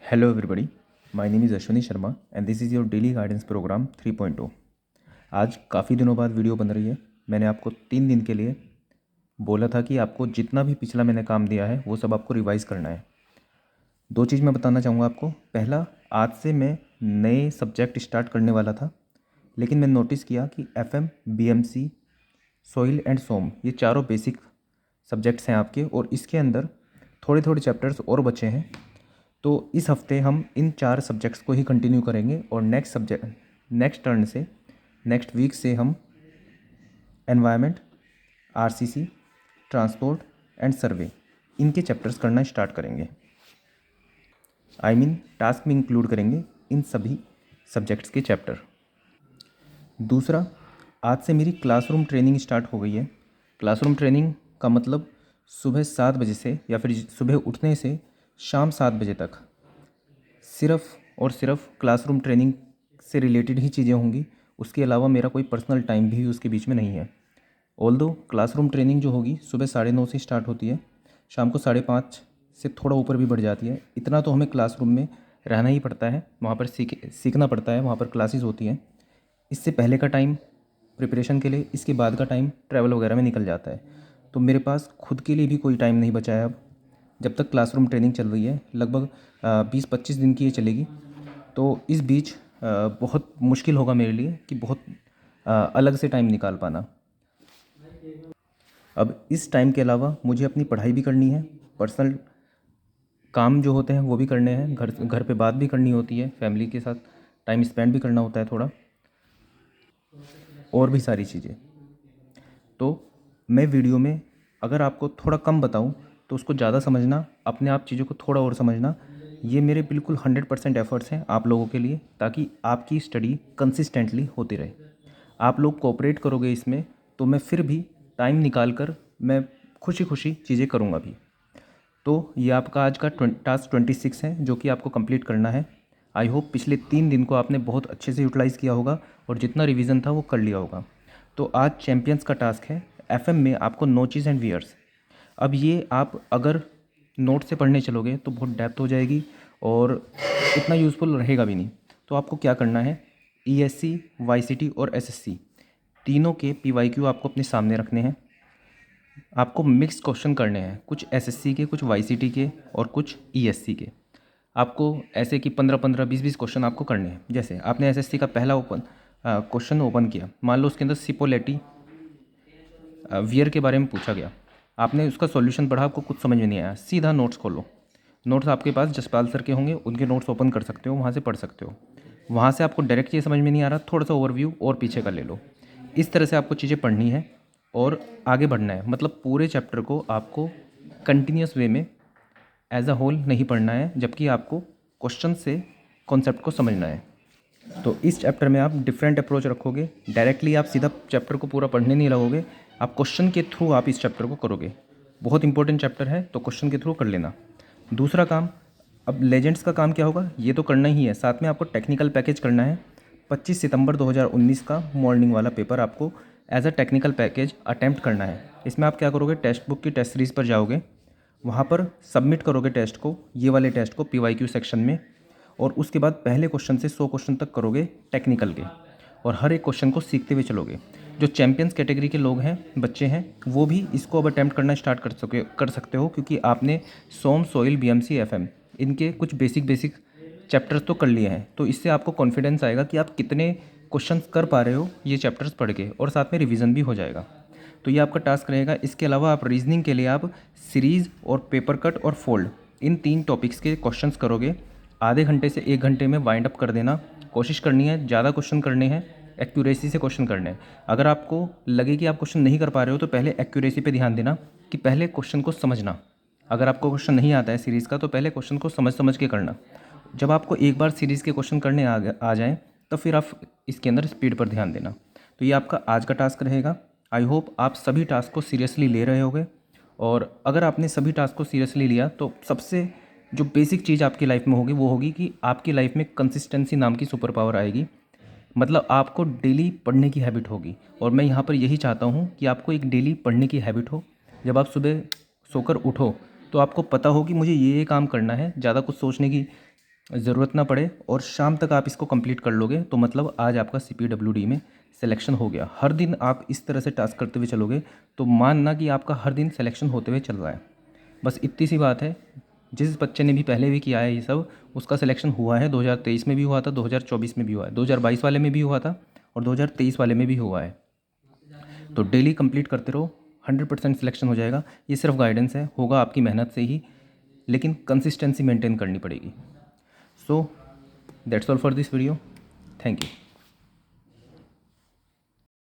Hello everybody, my name is Ashwini Sharma and this is your daily guidance program 3.0। आज काफ़ी दिनों बाद video बन रही है। मैंने आपको 3 दिन के लिए बोला था कि आपको जितना भी पिछला मैंने काम दिया है वो सब आपको रिवाइज़ करना है। 2 चीज़ मैं बताना चाहूँगा आपको। पहला, आज से मैं नए सब्जेक्ट स्टार्ट करने वाला था, लेकिन मैंने नोटिस किया कि FM, BMC, सॉइल एंड सोम ये चारों बेसिक सब्जेक्ट्स हैं आपके, और इसके अंदर थोड़े थोड़े चैप्टर्स और बचे हैं। तो इस हफ्ते हम इन 4 सब्जेक्ट्स को ही कंटिन्यू करेंगे और नेक्स्ट वीक से हम एनवायरनमेंट, RCC, ट्रांसपोर्ट एंड सर्वे इनके चैप्टर्स करना स्टार्ट करेंगे। टास्क में इंक्लूड करेंगे इन सभी सब्जेक्ट्स के चैप्टर। दूसरा, आज से मेरी क्लासरूम ट्रेनिंग स्टार्ट हो गई है। क्लासरूम ट्रेनिंग का मतलब सुबह 7 बजे से या फिर सुबह उठने से शाम 7 बजे तक सिर्फ़ और सिर्फ क्लासरूम ट्रेनिंग से रिलेटेड ही चीज़ें होंगी। उसके अलावा मेरा कोई पर्सनल टाइम भी उसके बीच में नहीं है। ऑल्दो क्लासरूम ट्रेनिंग जो होगी सुबह 9:30 से स्टार्ट होती है, शाम को 5:30 से थोड़ा ऊपर भी बढ़ जाती है। इतना तो हमें क्लासरूम में रहना ही पड़ता है, वहाँ पर सीखना पड़ता है, वहाँ पर क्लासेस होती हैं। इससे पहले का टाइम प्रिपरेशन के लिए, इसके बाद का टाइम ट्रैवल वगैरह में निकल जाता है। तो मेरे पास खुद के लिए भी कोई टाइम नहीं बचा है अब, जब तक क्लासरूम ट्रेनिंग चल रही है। लगभग 20-25 दिन की ये चलेगी। तो इस बीच बहुत मुश्किल होगा मेरे लिए कि बहुत अलग से टाइम निकाल पाना। अब इस टाइम के अलावा मुझे अपनी पढ़ाई भी करनी है, पर्सनल काम जो होते हैं वो भी करने हैं, घर पे बात भी करनी होती है, फैमिली के साथ टाइम स्पेंड भी करना होता है थोड़ा, और भी सारी चीज़ें। तो मैं वीडियो में अगर आपको थोड़ा कम बताऊं तो उसको ज़्यादा समझना, अपने आप चीज़ों को थोड़ा और समझना, ये मेरे बिल्कुल 100% एफर्ट्स हैं आप लोगों के लिए, ताकि आपकी स्टडी कंसिस्टेंटली होती रहे। आप लोग कोऑपरेट करोगे इसमें तो मैं फिर भी टाइम निकाल कर मैं खुशी खुशी चीज़ें करूँगा भी। तो ये आपका आज का टास्क 26 है जो कि आपको कंप्लीट करना है। आई होप पिछले 3 दिन को आपने बहुत अच्छे से यूटिलाइज़ किया होगा और जितना रिवीजन था वो कर लिया होगा। तो आज चैम्पियंस का टास्क है। FM में आपको नोचेस एंड वियर्स। अब ये आप अगर नोट से पढ़ने चलोगे तो बहुत डेप्थ हो जाएगी और इतना यूज़फुल रहेगा भी नहीं। तो आपको क्या करना है, ESC, YCT और SSC तीनों के PYQ आपको अपने सामने रखने हैं। आपको मिक्स क्वेश्चन करने हैं, कुछ SSC के, कुछ YCT के और कुछ ESC के। आपको ऐसे कि 15-15, 20-20 क्वेश्चन आपको करने हैं। जैसे आपने SSC का पहला क्वेश्चन ओपन किया, मान लो उसके अंदर सिपोलेटी वियर के बारे में पूछा गया, आपने उसका सॉल्यूशन पढ़ा, आपको कुछ समझ में नहीं आया, सीधा नोट्स खोलो। नोट्स आपके पास जसपाल सर के होंगे, उनके नोट्स ओपन कर सकते हो, वहाँ से पढ़ सकते हो। वहाँ से आपको डायरेक्ट ये समझ में नहीं आ रहा, थोड़ा सा ओवरव्यू और पीछे का ले लो। इस तरह से आपको चीज़ें पढ़नी है और आगे बढ़ना है। मतलब पूरे चैप्टर को आपको कंटिन्यूस वे में एज अ होल नहीं पढ़ना है, जबकि आपको क्वेश्चन से कॉन्सेप्ट को समझना है। तो इस चैप्टर में आप डिफरेंट अप्रोच रखोगे। डायरेक्टली आप सीधा चैप्टर को पूरा पढ़ने नहीं लगोगे, आप क्वेश्चन के थ्रू आप इस चैप्टर को करोगे। बहुत इंपॉर्टेंट चैप्टर है तो क्वेश्चन के थ्रू कर लेना। दूसरा काम, अब लेजेंड्स का काम क्या होगा, ये तो करना ही है, साथ में आपको टेक्निकल पैकेज करना है। 25 सितंबर 2019 का मॉर्निंग वाला पेपर आपको as a technical package attempt करना है। इसमें आप क्या करोगे, टेक्स्ट बुक की टेस्ट सीरीज़ पर जाओगे, वहाँ पर सबमिट करोगे टेस्ट को, ये वाले टेस्ट को PYQ सेक्शन में, और उसके बाद पहले क्वेश्चन से 100 क्वेश्चन तक करोगे टेक्निकल के, और हर एक क्वेश्चन को सीखते हुए चलोगे। जो चैम्पियंस कैटेगरी के लोग हैं, बच्चे हैं, वो भी इसको अब अटैम्प्ट करना स्टार्ट कर सकते हो, क्योंकि आपने सोम, सॉइल, BMC, FM इनके कुछ बेसिक चैप्टर्स तो कर लिए हैं। तो इससे आपको कॉन्फिडेंस आएगा कि आप कितने क्वेश्चंस कर पा रहे हो ये चैप्टर्स पढ़ के, और साथ में रिवीजन भी हो जाएगा। तो ये आपका टास्क रहेगा। इसके अलावा आप रीजनिंग के लिए आप सीरीज़ और पेपर कट और फोल्ड इन 3 टॉपिक्स के क्वेश्चंस करोगे। आधे घंटे से 1 घंटे में वाइंड अप कर देना। कोशिश करनी है ज़्यादा क्वेश्चन करने हैं, एक्यूरेसी से क्वेश्चन करने हैं। अगर आपको लगे कि आप क्वेश्चन नहीं कर पा रहे हो तो पहले एक्यूरेसी पे ध्यान देना, कि पहले क्वेश्चन को समझना। अगर आपको क्वेश्चन नहीं आता है सीरीज़ का तो पहले क्वेश्चन को समझ समझ के करना। जब आपको एक बार सीरीज़ के क्वेश्चन करने आ जाएँ तो फिर आप इसके अंदर स्पीड पर ध्यान देना। तो ये आपका आज का टास्क रहेगा। आई होप आप सभी टास्क को सीरियसली ले रहे होगे, और अगर आपने सभी टास्क को सीरियसली लिया तो सबसे जो बेसिक चीज़ आपकी लाइफ में होगी वो होगी कि आपकी लाइफ में कंसिस्टेंसी नाम की सुपर पावर आएगी। मतलब आपको डेली पढ़ने की हैबिट होगी, और मैं यहाँ पर यही चाहता हूँ कि आपको एक डेली पढ़ने की हैबिट हो। जब आप सुबह सोकर उठो तो आपको पता हो कि मुझे ये काम करना है, ज़्यादा कुछ सोचने की ज़रूरत ना पड़े और शाम तक आप इसको कंप्लीट कर लोगे तो मतलब आज आपका CPWD में सिलेक्शन हो गया। हर दिन आप इस तरह से टास्क करते हुए चलोगे तो मानना कि आपका हर दिन सिलेक्शन होते हुए चल रहा है। बस इतनी सी बात है। जिस बच्चे ने भी पहले भी किया है ये सब, उसका सिलेक्शन हुआ है। 2023 में भी हुआ था, 2024 में भी हुआ है, 2022 वाले में भी हुआ था और 2023 वाले में भी हुआ है। तो डेली कंप्लीट करते रहो, 100% सिलेक्शन हो जाएगा। ये सिर्फ गाइडेंस है, होगा आपकी मेहनत से ही, लेकिन कंसिस्टेंसी मेंटेन करनी पड़ेगी। So that's all for this video. Thank you.